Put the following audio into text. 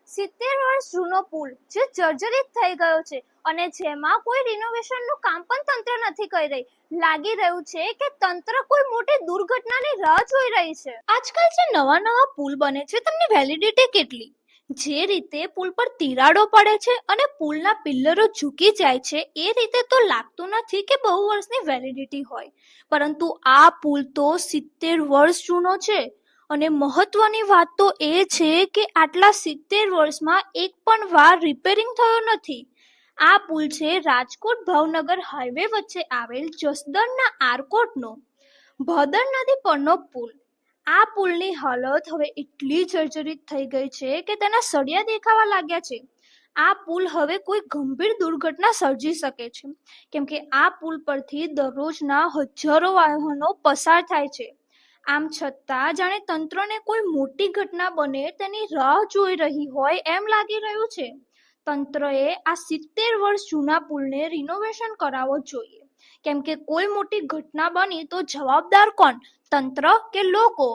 70 વર્ષ જૂનો પુલ જે જર્જરિત થઈ ગયો છે અને જેમાં કોઈ રિનોવેશનનું કામ પણ તંત્ર નથી કરી રહી. લાગી રહ્યું છે કે તંત્ર કોઈ મોટી દુર્ઘટનાની રાહ જોઈ રહી છે. આજકાલ જે નવા પુલ બને છે તેમની વેલિડિટી કેટલી? જે રીતે પુલ પર તિરાડો પડે છે અને પુલના પિલ્લરો ઝૂકી જાય છે એ રીતે તો લાગતું નથી કે બહુ વર્ષની વેલિડિટી હોય, પરંતુ આ પુલ તો 70 વર્ષ જૂનો છે. અને મહત્વની વાત તો એ છે કે આટલા 70 વર્ષમાં એક પણ વાર રિપેરિંગ થયો નથી. આ પુલ છે રાજકોટ ભાવનગર હાઈવે વચ્ચે આવેલ જસદણના આરકોટનો ભદર નદી પરનો પુલ. આ પુલની હાલત હવે એટલી જર્જરિત થઈ ગઈ છે કે તેના સળિયા દેખાવા લાગ્યા છે. આ પુલ હવે કોઈ ગંભીર દુર્ઘટના સર્જી શકે છે, કેમ કે આ પુલ પરથી દરરોજના હજારો વાહનો પસાર થાય છે. આમ છતાં જાણે તંત્રને કોઈ મોટી ઘટના બને તેની રાહ જોઈ રહી હોય એમ લાગી રહ્યું છે. તંત્રએ આ 70 વર્ષ જૂના પુલને રિનોવેશન કરાવવો જોઈએ, કેમ કે કોઈ મોટી ઘટના બની તો જવાબદાર કોણ, તંત્ર કે લોકો?